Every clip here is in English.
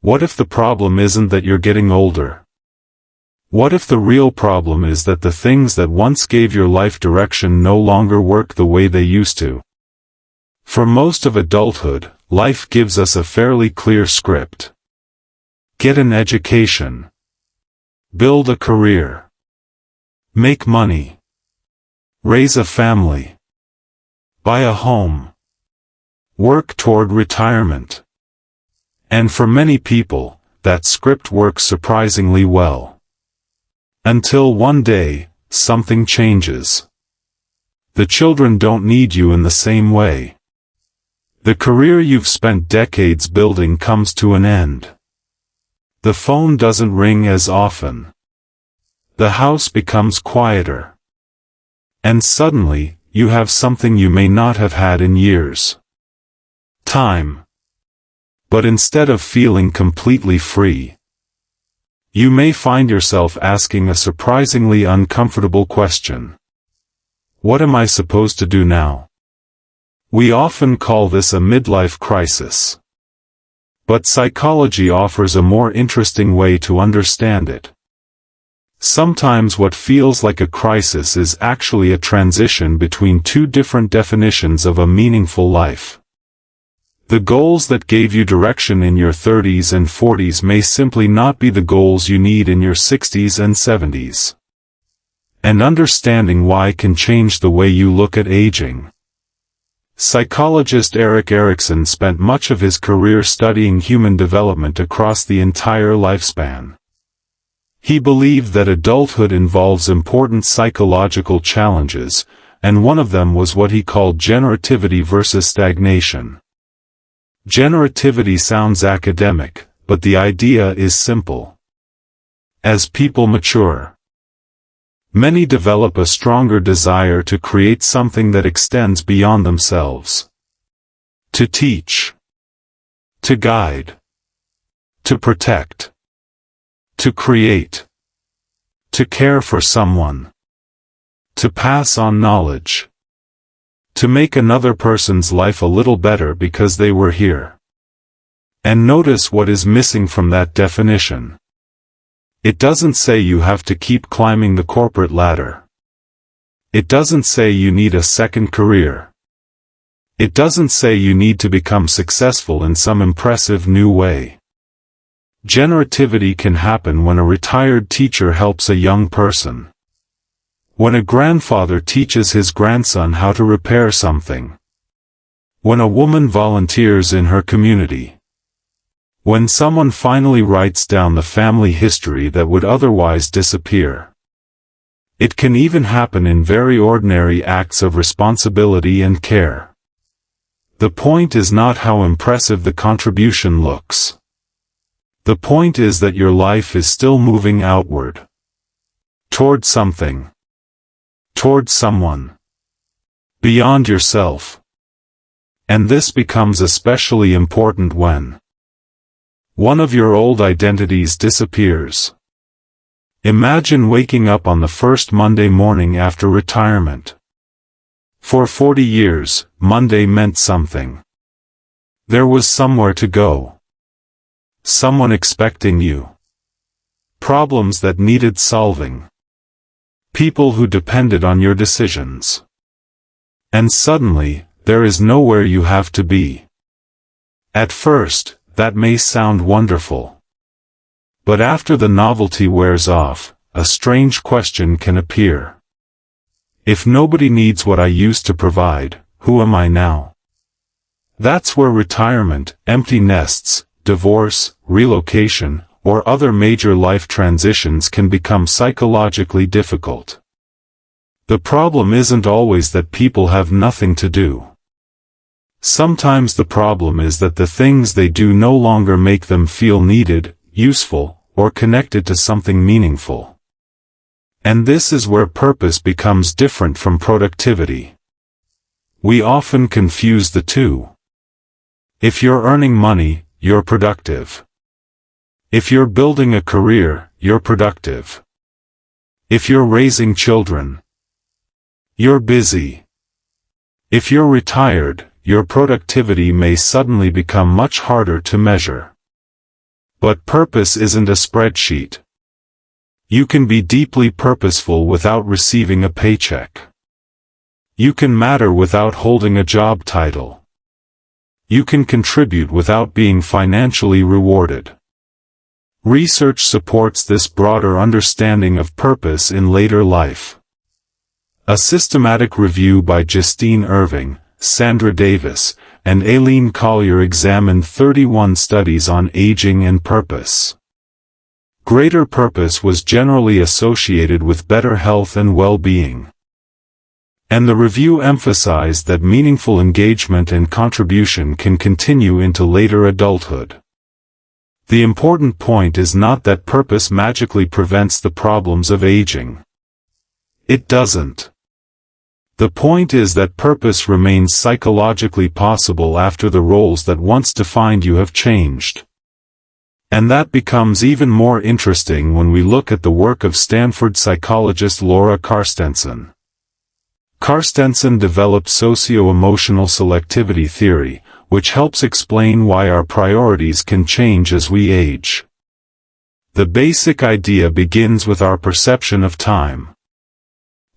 What if the problem isn't that you're getting older? What if the real problem is that the things that once gave your life direction no longer work the way they used to? For most of adulthood, life gives us a fairly clear script. Get an education. Build a career. Make money. Raise a family. Buy a home. Work toward retirement. And for many people, that script works surprisingly well. Until one day, something changes. The children don't need you in the same way. The career you've spent decades building comes to an end. The phone doesn't ring as often. The house becomes quieter. And suddenly, you have something you may not have had in years. Time. But instead of feeling completely free, you may find yourself asking a surprisingly uncomfortable question. What am I supposed to do now? We often call this a midlife crisis. But psychology offers a more interesting way to understand it. Sometimes what feels like a crisis is actually a transition between two different definitions of a meaningful life. The goals that gave you direction in your 30s and 40s may simply not be the goals you need in your 60s and 70s. And understanding why can change the way you look at aging. Psychologist Erik Erikson spent much of his career studying human development across the entire lifespan. He believed that adulthood involves important psychological challenges, and one of them was what he called generativity versus stagnation. Generativity sounds academic, but the idea is simple. As people mature, many develop a stronger desire to create something that extends beyond themselves. To teach. To guide. To protect. To create. To care for someone. To pass on knowledge. To make another person's life a little better because they were here. And notice what is missing from that definition. It doesn't say you have to keep climbing the corporate ladder. It doesn't say you need a second career. It doesn't say you need to become successful in some impressive new way. Generativity can happen when a retired teacher helps a young person. When a grandfather teaches his grandson how to repair something. When a woman volunteers in her community. When someone finally writes down the family history that would otherwise disappear. It can even happen in very ordinary acts of responsibility and care. The point is not how impressive the contribution looks. The point is that your life is still moving outward. Toward something. Toward someone. Beyond yourself. And this becomes especially important when one of your old identities disappears. Imagine waking up on the first Monday morning after retirement. For 40 years, Monday meant something. There was somewhere to go. Someone expecting you. Problems that needed solving. People who depended on your decisions. And suddenly, there is nowhere you have to be. At first, that may sound wonderful. But after the novelty wears off, a strange question can appear. If nobody needs what I used to provide, who am I now? That's where retirement, empty nests, divorce, relocation, or other major life transitions can become psychologically difficult. The problem isn't always that people have nothing to do. Sometimes the problem is that the things they do no longer make them feel needed, useful, or connected to something meaningful. And this is where purpose becomes different from productivity. We often confuse the two. If you're earning money, you're productive. If you're building a career, you're productive. If you're raising children, you're busy. If you're retired, your productivity may suddenly become much harder to measure. But purpose isn't a spreadsheet. You can be deeply purposeful without receiving a paycheck. You can matter without holding a job title. You can contribute without being financially rewarded. Research supports this broader understanding of purpose in later life. A systematic review by Justine Irving, Sandra Davis, and Aileen Collier examined 31 studies on aging and purpose. Greater purpose was generally associated with better health and well-being. And the review emphasized that meaningful engagement and contribution can continue into later adulthood. The important point is not that purpose magically prevents the problems of aging. It doesn't. The point is that purpose remains psychologically possible after the roles that once defined you have changed. And that becomes even more interesting when we look at the work of Stanford psychologist Laura Carstensen. Carstensen developed socio-emotional selectivity theory, which helps explain why our priorities can change as we age. The basic idea begins with our perception of time.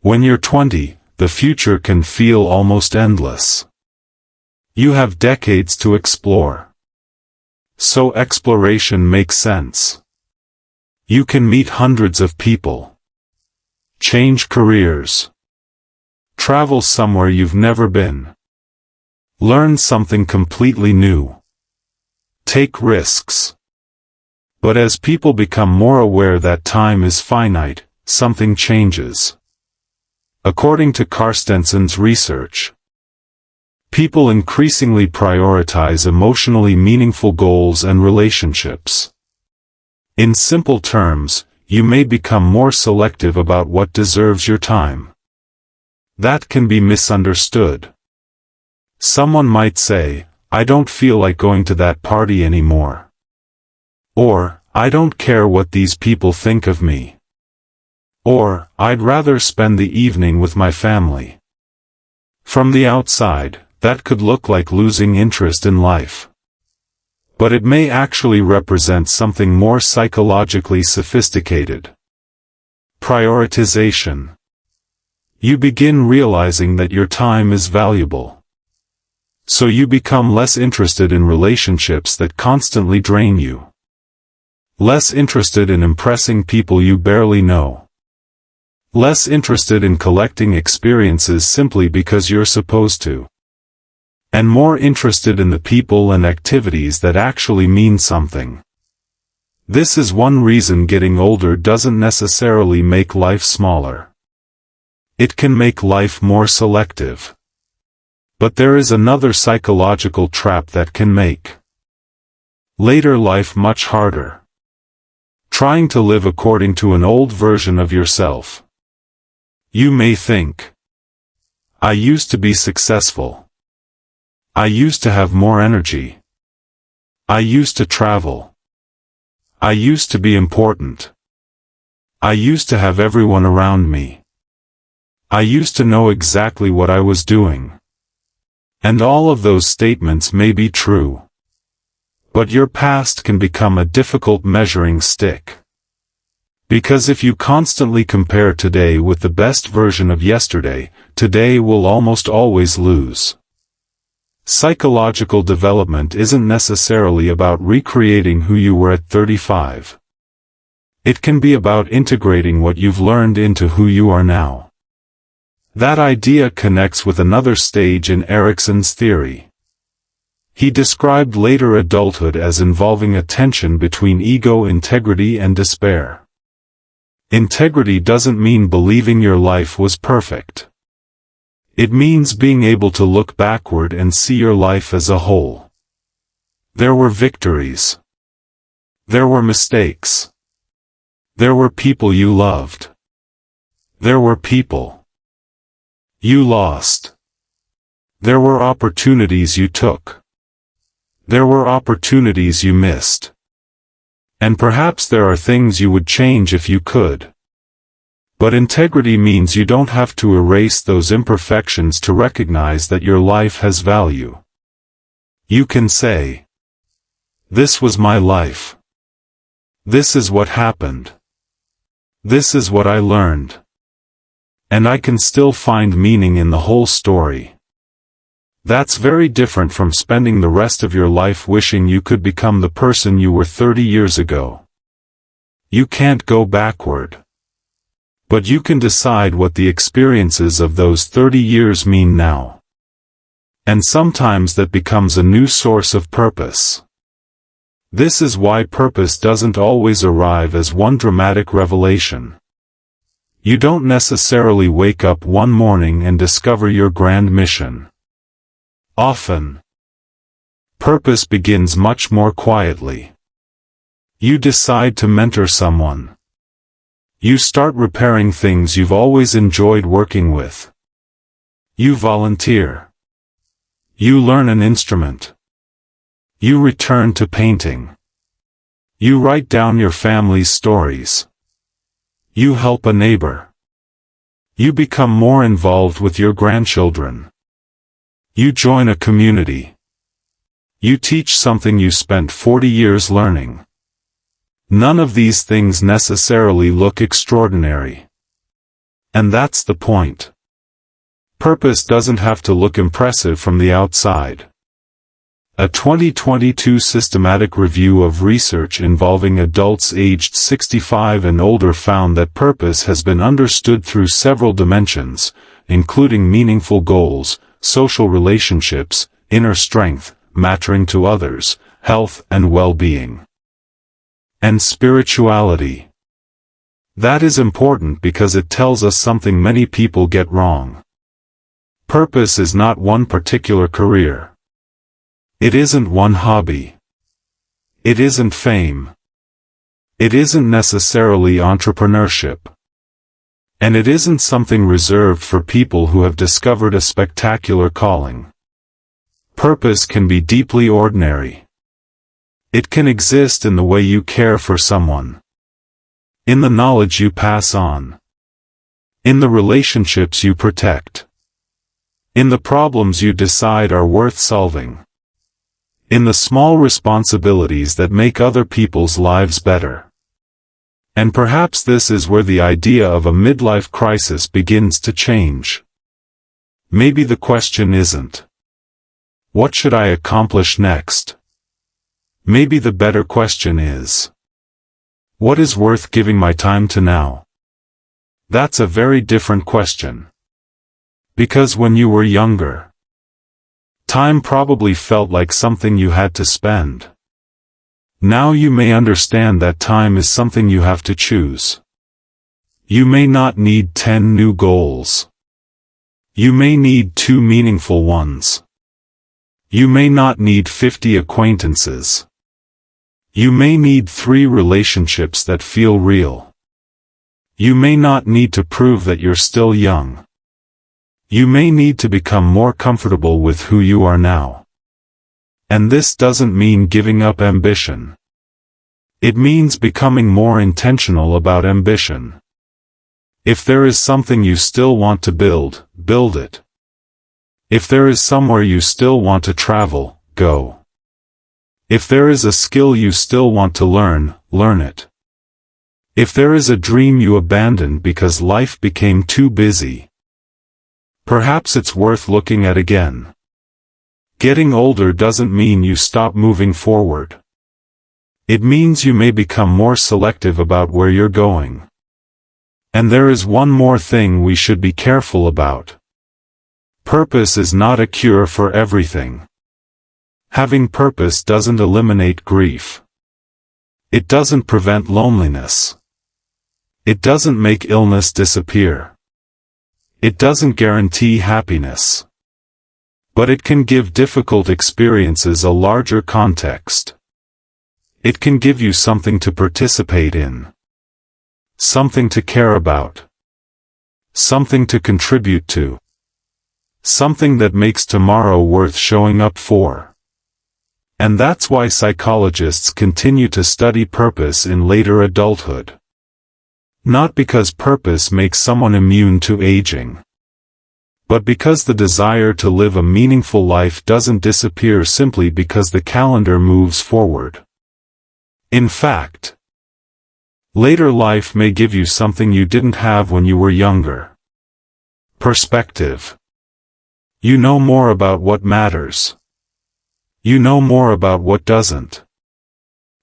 When you're 20, the future can feel almost endless. You have decades to explore. So exploration makes sense. You can meet hundreds of people. Change careers. Travel somewhere you've never been. Learn something completely new. Take risks. But as people become more aware that time is finite, something changes. According to Carstensen's research, people increasingly prioritize emotionally meaningful goals and relationships. In simple terms, you may become more selective about what deserves your time. That can be misunderstood. Someone might say, "I don't feel like going to that party anymore." Or, "I don't care what these people think of me." Or, "I'd rather spend the evening with my family." From the outside, that could look like losing interest in life. But it may actually represent something more psychologically sophisticated. Prioritization. You begin realizing that your time is valuable. So you become less interested in relationships that constantly drain you. Less interested in impressing people you barely know. Less interested in collecting experiences simply because you're supposed to. And more interested in the people and activities that actually mean something. This is one reason getting older doesn't necessarily make life smaller. It can make life more selective. But there is another psychological trap that can make later life much harder. Trying to live according to an old version of yourself. You may think, "I used to be successful. I used to have more energy. I used to travel. I used to be important. I used to have everyone around me. I used to know exactly what I was doing." And all of those statements may be true. But your past can become a difficult measuring stick. Because if you constantly compare today with the best version of yesterday, today will almost always lose. Psychological development isn't necessarily about recreating who you were at 35. It can be about integrating what you've learned into who you are now. That idea connects with another stage in Erikson's theory. He described later adulthood as involving a tension between ego integrity and despair. Integrity doesn't mean believing your life was perfect. It means being able to look backward and see your life as a whole. There were victories. There were mistakes. There were people you loved. There were people you lost. There were opportunities you took. There were opportunities you missed. And perhaps there are things you would change if you could. But integrity means you don't have to erase those imperfections to recognize that your life has value. You can say, "This was my life. This is what happened. This is what I learned. And I can still find meaning in the whole story. That's very different from spending the rest of your life wishing you could become the person you were 30 years ago. You can't go backward. But you can decide what the experiences of those 30 years mean now. And sometimes that becomes a new source of purpose. This is why purpose doesn't always arrive as one dramatic revelation. You don't necessarily wake up one morning and discover your grand mission. Often, purpose begins much more quietly. You decide to mentor someone. You start repairing things you've always enjoyed working with. You volunteer. You learn an instrument. You return to painting. You write down your family's stories. You help a neighbor. You become more involved with your grandchildren. You join a community. You teach something you spent 40 years learning. None of these things necessarily look extraordinary. And that's the point. Purpose doesn't have to look impressive from the outside. A 2022 systematic review of research involving adults aged 65 and older found that purpose has been understood through several dimensions, including meaningful goals, social relationships, inner strength, mattering to others, health and well-being, and spirituality. That is important because it tells us something many people get wrong. Purpose is not one particular career. It isn't one hobby. It isn't fame. It isn't necessarily entrepreneurship. And it isn't something reserved for people who have discovered a spectacular calling. Purpose can be deeply ordinary. It can exist in the way you care for someone, in the knowledge you pass on, in the relationships you protect, in the problems you decide are worth solving, in the small responsibilities that make other people's lives better. And perhaps this is where the idea of a midlife crisis begins to change. Maybe the question isn't, what should I accomplish next? Maybe the better question is, what is worth giving my time to now? That's a very different question. Because when you were younger, time probably felt like something you had to spend. Now you may understand that time is something you have to choose. You may not need 10 new goals. You may need 2 meaningful ones. You may not need 50 acquaintances. You may need 3 relationships that feel real. You may not need to prove that you're still young. You may need to become more comfortable with who you are now. And this doesn't mean giving up ambition. It means becoming more intentional about ambition. If there is something you still want to build, build it. If there is somewhere you still want to travel, go. If there is a skill you still want to learn, learn it. If there is a dream you abandoned because life became too busy, perhaps it's worth looking at again. Getting older doesn't mean you stop moving forward. It means you may become more selective about where you're going. And there is one more thing we should be careful about. Purpose is not a cure for everything. Having purpose doesn't eliminate grief. It doesn't prevent loneliness. It doesn't make illness disappear. It doesn't guarantee happiness. But it can give difficult experiences a larger context. It can give you something to participate in. Something to care about. Something to contribute to. Something that makes tomorrow worth showing up for. And that's why psychologists continue to study purpose in later adulthood. Not because purpose makes someone immune to aging, but because the desire to live a meaningful life doesn't disappear simply because the calendar moves forward. In fact, Later life may give you something you didn't have when you were younger. Perspective. You know more about what matters. You know more about what doesn't.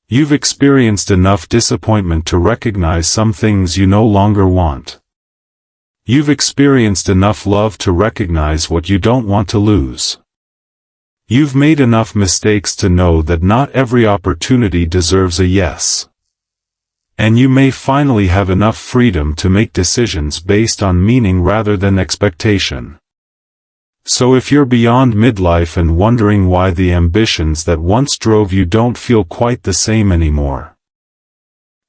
You've experienced enough disappointment to recognize some things you no longer want. You've experienced enough love to recognize what you don't want to lose. You've made enough mistakes to know that not every opportunity deserves a yes. And you may finally have enough freedom to make decisions based on meaning rather than expectation. So if you're beyond midlife and wondering why the ambitions that once drove you don't feel quite the same anymore,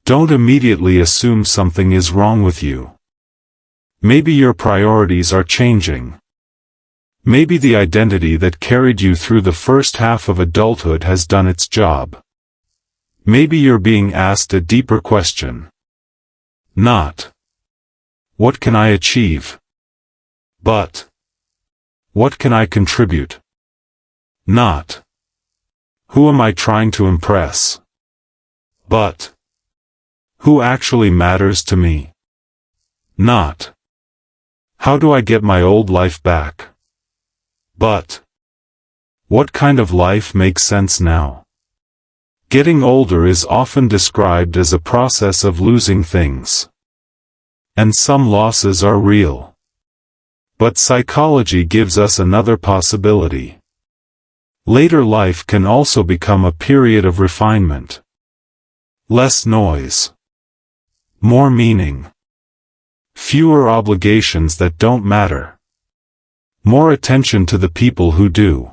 don't immediately assume something is wrong with you. Maybe your priorities are changing. Maybe the identity that carried you through the first half of adulthood has done its job. Maybe you're being asked a deeper question. Not, what can I achieve? But, what can I contribute? Not, who am I trying to impress? But, who actually matters to me? Not, how do I get my old life back? But, what kind of life makes sense now? Getting older is often described as a process of losing things. And some losses are real. But psychology gives us another possibility. Later life can also become a period of refinement. Less noise. More meaning. Fewer obligations that don't matter. More attention to the people who do.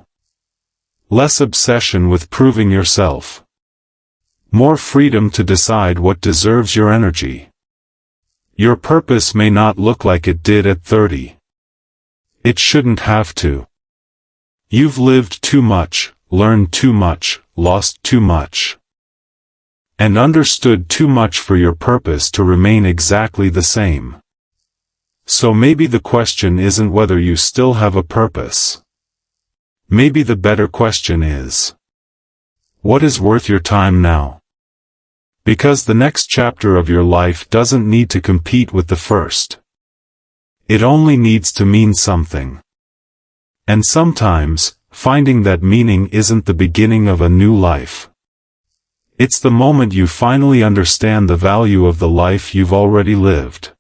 Less obsession with proving yourself. More freedom to decide what deserves your energy. Your purpose may not look like it did at 30. It shouldn't have to. You've lived too much, learned too much, lost too much, and understood too much for your purpose to remain exactly the same. So maybe the question isn't whether you still have a purpose. Maybe the better question is, what is worth your time now? Because the next chapter of your life doesn't need to compete with the first. It only needs to mean something. And sometimes, finding that meaning isn't the beginning of a new life. It's the moment you finally understand the value of the life you've already lived.